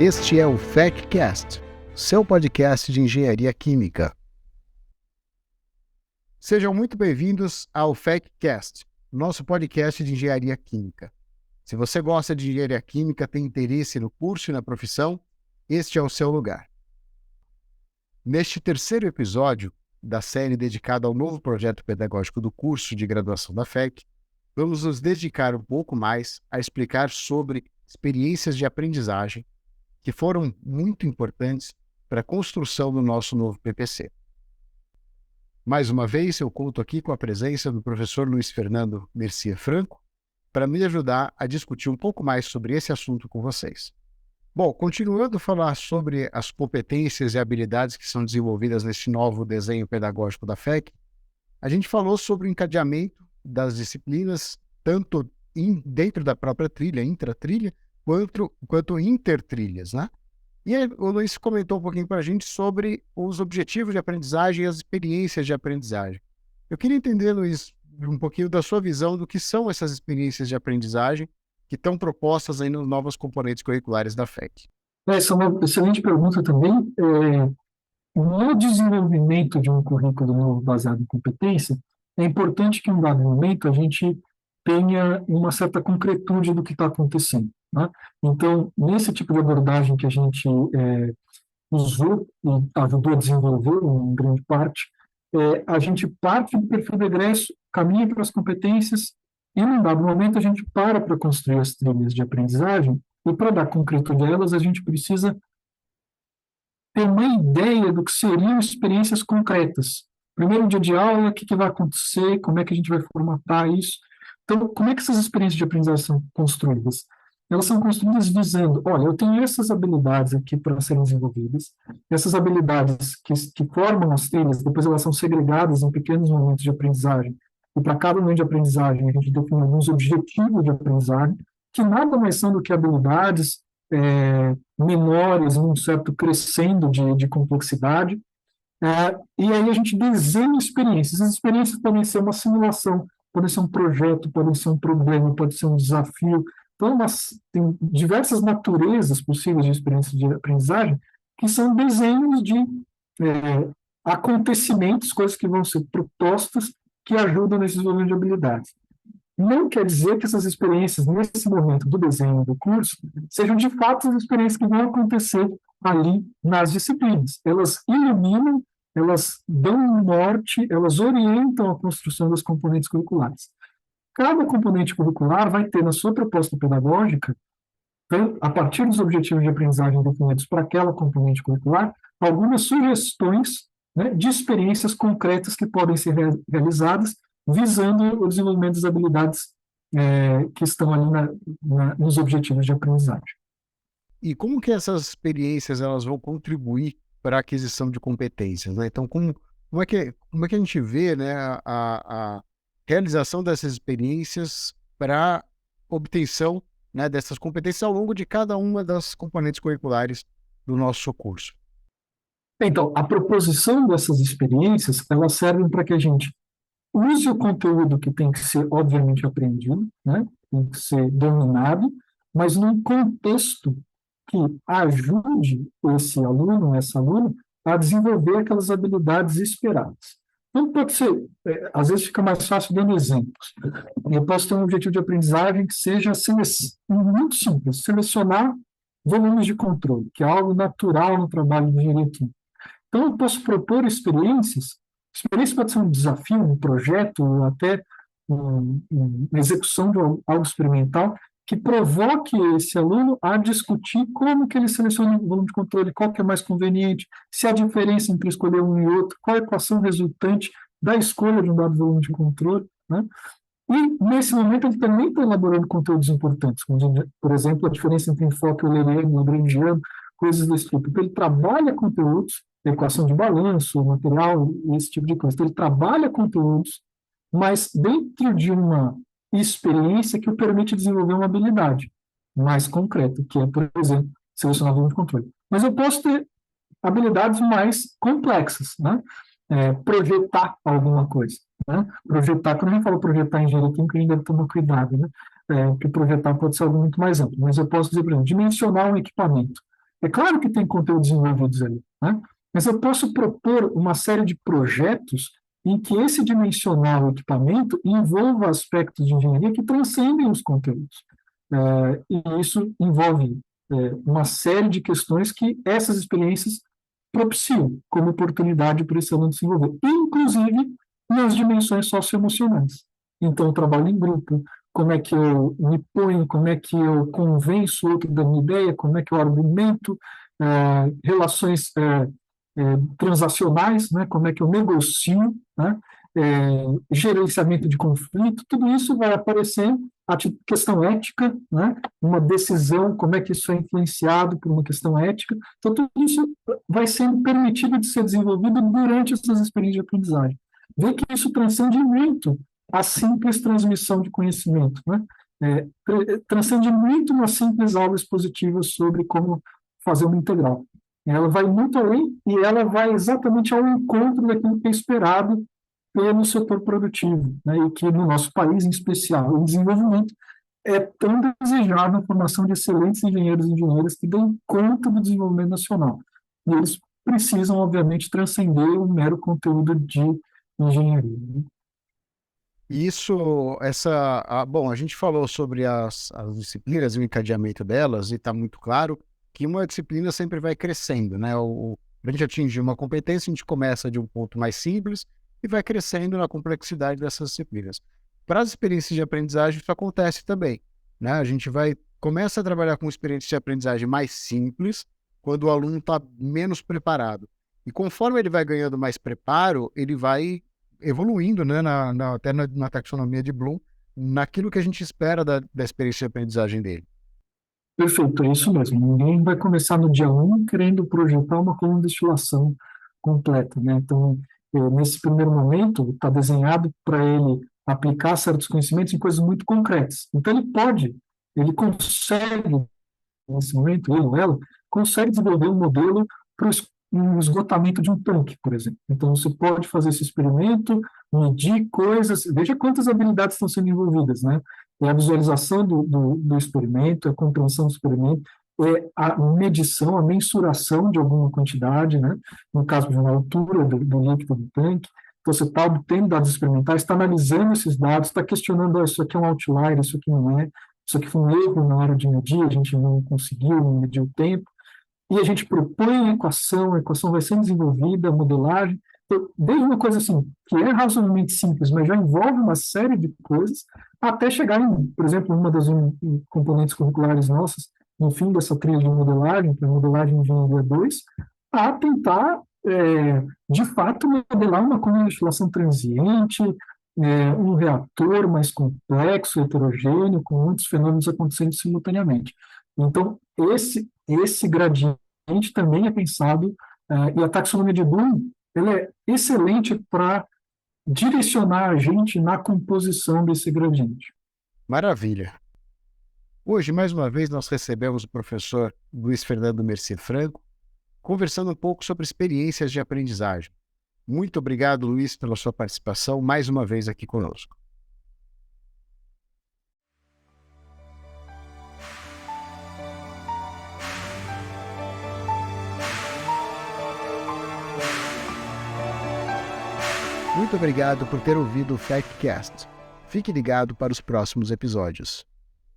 Este é o FECcast, seu podcast de engenharia química. Sejam muito bem-vindos ao FECcast, nosso podcast de engenharia química. Se você gosta de engenharia química, tem interesse no curso e na profissão, este é o seu lugar. Neste terceiro episódio da série dedicada ao novo projeto pedagógico do curso de graduação da FEC, vamos nos dedicar um pouco mais a explicar sobre experiências de aprendizagem que foram muito importantes para a construção do nosso novo PPC. Mais uma vez, eu conto aqui com a presença do professor Luiz Fernando Mercia Franco para me ajudar a discutir um pouco mais sobre esse assunto com vocês. Bom, continuando a falar sobre as competências e habilidades que são desenvolvidas neste novo desenho pedagógico da FEC, a gente falou sobre o encadeamento das disciplinas, tanto dentro da própria trilha, intratrilha, quanto intertrilhas, né? E aí, o Luiz comentou um pouquinho para a gente sobre os objetivos de aprendizagem e as experiências de aprendizagem. Eu queria entender, Luiz, um pouquinho da sua visão do que são essas experiências de aprendizagem que estão propostas aí nos novos componentes curriculares da FEC. Essa é uma excelente pergunta também. No desenvolvimento de um currículo novo baseado em competência, é importante que em um dado momento a gente tenha uma certa concretude do que está acontecendo, né? Então, nesse tipo de abordagem que a gente usou e ajudou a desenvolver em grande parte, a gente parte do perfil do egresso, caminha para as competências e, num dado momento, a gente para construir as trilhas de aprendizagem e, para dar concretude a elas, a gente precisa ter uma ideia do que seriam experiências concretas. Primeiro dia de aula, o que vai acontecer, como é que a gente vai formatar isso. Então, como é que essas experiências de aprendizagem são construídas? Elas são construídas visando, olha, eu tenho essas habilidades aqui para serem desenvolvidas, essas habilidades que formam as trilhas, depois elas são segregadas em pequenos momentos de aprendizagem, e para cada momento de aprendizagem a gente define alguns objetivos de aprendizagem, que nada mais são do que habilidades menores, num certo crescendo de complexidade, e aí a gente desenha experiências. As experiências podem ser uma simulação, pode ser um projeto, pode ser um problema, pode ser um desafio. Então, tem diversas naturezas possíveis de experiências de aprendizagem que são desenhos de acontecimentos, coisas que vão ser propostas que ajudam nesse desenvolvimento de habilidades. Não quer dizer que essas experiências, nesse momento do desenho do curso, sejam de fato as experiências que vão acontecer ali nas disciplinas. Elas iluminam, elas dão um norte, elas orientam a construção das componentes curriculares. Cada componente curricular vai ter na sua proposta pedagógica, a partir dos objetivos de aprendizagem definidos para aquela componente curricular, algumas sugestões, né, de experiências concretas que podem ser realizadas visando o desenvolvimento das habilidades que estão ali nos objetivos de aprendizagem. E como que essas experiências elas vão contribuir para a aquisição de competências, né? Então, como é que a gente vê, né, a realização dessas experiências para obtenção, né, dessas competências ao longo de cada uma das componentes curriculares do nosso curso? Então, a proposição dessas experiências, elas servem para que a gente use o conteúdo que tem que ser, obviamente, aprendido, né? Tem que ser dominado, mas num contexto que ajude esse aluno, essa aluna, a desenvolver aquelas habilidades esperadas. Então, pode ser, às vezes fica mais fácil dando exemplos. Eu posso ter um objetivo de aprendizagem que seja muito simples, selecionar volumes de controle, que é algo natural no trabalho de engenharia química. Então, eu posso propor experiências. Experiência pode ser um desafio, um projeto, ou até uma execução de algo experimental que provoque esse aluno a discutir como que ele seleciona o volume de controle, qual que é mais conveniente, se há diferença entre escolher um e outro, qual é a equação resultante da escolha de um dado volume de controle, né? E, nesse momento, ele também está elaborando conteúdos importantes, como, por exemplo, a diferença entre enfoque euleriano, lagrangiano, coisas desse tipo. Então, ele trabalha conteúdos, equação de balanço, material, esse tipo de coisa. Então, ele trabalha conteúdos, mas dentro de uma experiência que o permite desenvolver uma habilidade mais concreta, que é, por exemplo, selecionar volume de controle. Mas eu posso ter habilidades mais complexas, né? Projetar alguma coisa, né? Projetar, quando a gente fala projetar em engenharia química, a gente deve tomar cuidado, né? Porque projetar pode ser algo muito mais amplo, mas eu posso dizer, por exemplo, dimensionar um equipamento. É claro que tem conteúdos envolvidos ali, né? Mas eu posso propor uma série de projetos em que esse dimensionar o equipamento envolva aspectos de engenharia que transcendem os conteúdos. E isso envolve uma série de questões que essas experiências propiciam como oportunidade para esse aluno se envolver, inclusive nas dimensões socioemocionais. Então, o trabalho em grupo, como é que eu me ponho, como é que eu convenço o outro da minha ideia, como é que eu argumento, relações transacionais, né, como é que eu negocio, né, gerenciamento de conflito, tudo isso vai aparecer, a questão ética, né, uma decisão, como é que isso é influenciado por uma questão ética. Então, tudo isso vai sendo permitido de ser desenvolvido durante essas experiências de aprendizagem. Vê que isso transcende muito a simples transmissão de conhecimento, né? Transcende muito uma simples aula expositiva sobre como fazer uma integral. Ela vai muito além e ela vai exatamente ao encontro daquilo que é esperado pelo setor produtivo, né? E que no nosso país, em especial, em desenvolvimento, é tão desejada a formação de excelentes engenheiros e engenheiras que dão conta do desenvolvimento nacional. E eles precisam, obviamente, transcender o mero conteúdo de engenharia, né? Bom, a gente falou sobre as disciplinas e o encadeamento delas, e está muito claro que uma disciplina sempre vai crescendo, né? A gente atinge uma competência, a gente começa de um ponto mais simples e vai crescendo na complexidade dessas disciplinas. Para as experiências de aprendizagem, isso acontece também, né? A gente começa a trabalhar com experiências de aprendizagem mais simples, quando o aluno está menos preparado. E conforme ele vai ganhando mais preparo, ele vai evoluindo, né, até na taxonomia de Bloom, naquilo que a gente espera da experiência de aprendizagem dele. Perfeito, é isso mesmo. Ninguém vai começar no dia 1 querendo projetar uma coluna de destilação completa, né? Então, nesse primeiro momento, está desenhado para ele aplicar certos conhecimentos em coisas muito concretas. Então, ele consegue, nesse momento, ele ou ela, consegue desenvolver um modelo para um esgotamento de um tanque, por exemplo. Então, você pode fazer esse experimento, medir coisas, veja quantas habilidades estão sendo envolvidas, né? É a visualização do experimento, é a compreensão do experimento, é a medição, a mensuração de alguma quantidade, né? No caso de uma altura do líquido do tanque. Então, você está obtendo dados experimentais, está analisando esses dados, está questionando, isso aqui é um outlier, isso aqui não é, isso aqui foi um erro na hora de medir, a gente não conseguiu medir o tempo, e a gente propõe a equação vai sendo desenvolvida, a modelagem, então, desde uma coisa assim, que é razoavelmente simples, mas já envolve uma série de coisas, até chegar em, por exemplo, uma das componentes curriculares nossas, no fim dessa trilha de modelagem, que é a modelagem de engenharia 2, a tentar, de fato, modelar uma coluna de destilação transiente, um reator mais complexo, heterogêneo, com muitos fenômenos acontecendo simultaneamente. Então, esse gradiente também é pensado, e a taxonomia de Bloom ela é excelente para direcionar a gente na composição desse gradiente. Maravilha. Hoje, mais uma vez, nós recebemos o professor Luiz Fernando Mercier Franco, conversando um pouco sobre experiências de aprendizagem. Muito obrigado, Luiz, pela sua participação mais uma vez aqui conosco. Muito obrigado por ter ouvido o FactCast. Fique ligado para os próximos episódios.